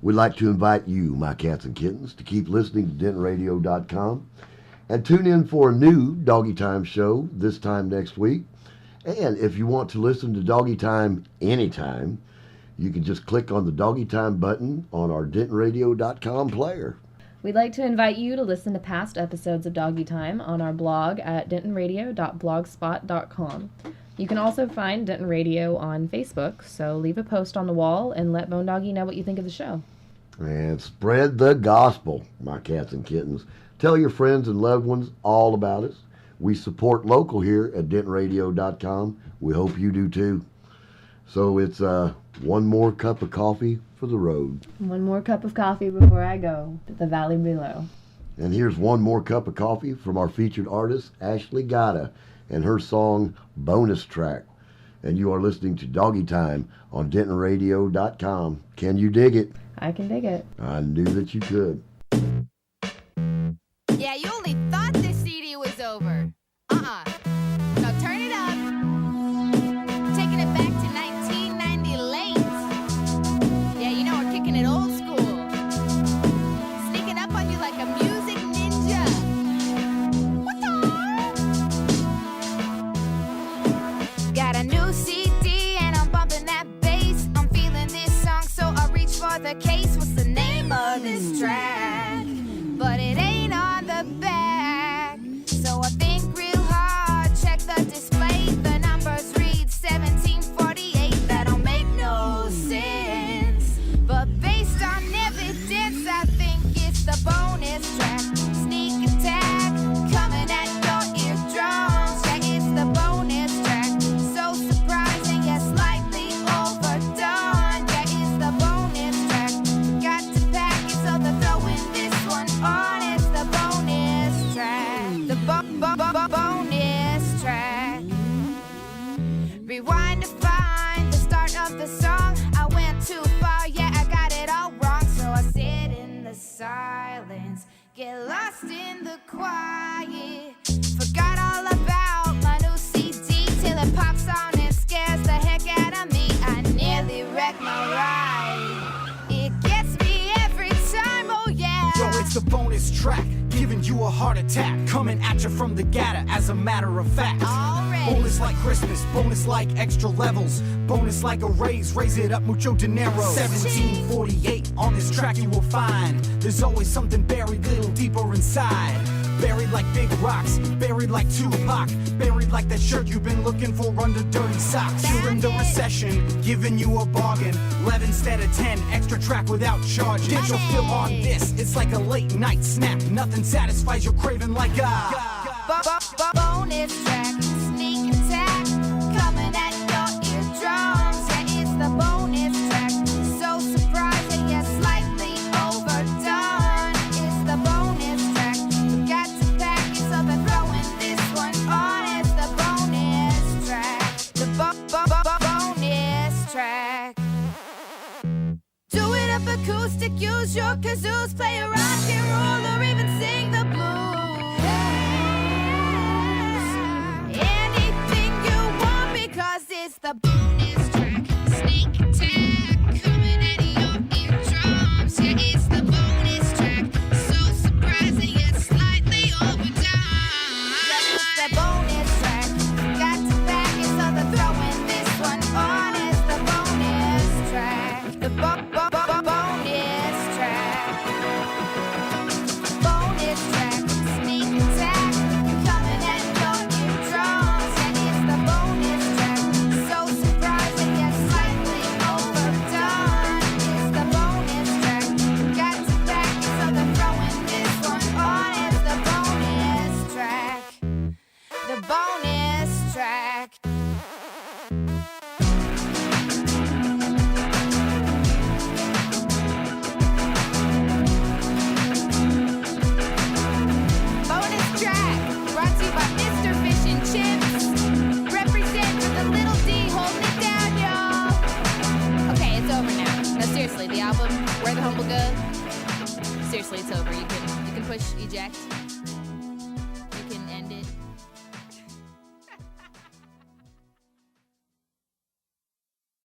Speaker 3: We'd like to invite you, my cats and kittens, to keep listening to DentonRadio.com and tune in for a new Doggy Time show this time next week. And if you want to listen to Doggy Time anytime, you can just click on the Doggy Time button on our DentonRadio.com player.
Speaker 5: We'd like to invite you to listen to past episodes of Doggy Time on our blog at dentonradio.blogspot.com. You can also find Denton Radio on Facebook, so leave a post on the wall and let Bone Doggie know what you think of the show.
Speaker 3: And spread the gospel, my cats and kittens. Tell your friends and loved ones all about us. We support local here at dentonradio.com. We hope you do too. So it's one more cup of coffee for the road.
Speaker 5: One more cup of coffee before I go to the valley below.
Speaker 3: And here's one more cup of coffee from our featured artist, Ashley Gatta, and her song, Bonus Track. And you are listening to Doggy Time on dentonradio.com. Can you dig it?
Speaker 5: I can dig it.
Speaker 3: I knew that you could.
Speaker 7: Yeah, you only thought this CD was over. No, turn it up. Taking it back to 1990 late. Yeah, you know we're kicking it old school. Sneaking up on you like a music ninja. What the? Got a new CD and I'm bumping that bass. I'm feeling this song, so I reach for the case. What's the name of this track? But it ain't on the back. So I think real hard, check the display. The numbers read 1748. That don't make no sense. But based on evidence, I think it's the bonus track. Sneak attack, coming at your eardrums. Yeah, it's the bonus track. So surprising, yet slightly overdone. Yeah, it's the bonus track. Got to pack it, so they're throwing this one on. It's the bonus track. The bonus track. Rewind to find the start of the song. I went too far, yeah, I got it all wrong. So I sit in the silence, get lost in the quiet. Forgot all about my new CD till it pops on and scares the heck out of me. I nearly wrecked my ride. It gets me every time, oh yeah.
Speaker 9: Yo, it's the bonus track, giving you a heart attack. Coming at you from the gutter, as a matter of fact.
Speaker 7: Already.
Speaker 9: Bonus like Christmas, bonus like extra levels. Bonus like a raise it up mucho dinero. 1748, on this track you will find there's always something buried little deeper inside. Buried like big rocks, buried like Tupac, buried like that shirt you've been looking for under dirty socks. You're in the recession, giving you a bargain. 11 instead of 10, extra track without charge. Get your fill on this, it's like a late night snack. Nothing satisfies your craving like
Speaker 7: Bonus track, sneak attack, coming at your eardrums. Yeah, it's the bonus track. So surprising, yet slightly overdone. It's the bonus track. Got to pack it, so they're throwing this one on. It's the bonus track. The bonus track. Do it up acoustic, use your kazoos, play a rock and roll, or even sing the blues. Anything you want, because it's the bonus track. Sneak attack, coming at your eardrums. Yeah, it's the bonus track. So surprising, yet slightly overdone. Yeah, it's the bonus track. Got to pack it, so they're throwing this one on. It's the bonus track. The bonus track. Bonus track. Sneak attack, coming at your eardrums. Yeah, it's the bonus track. So surprising, yet slightly overdone. It's the bonus track. Got to pack it, so they're throwing this one on. It's the bonus track. The bonus track. Bonus track, brought to you by Mr. Fish and Chips. Represent for the little D, holding it down, y'all. Okay, it's over now. No, seriously, the album, Where the Humble Go, seriously, it's over. You can push eject.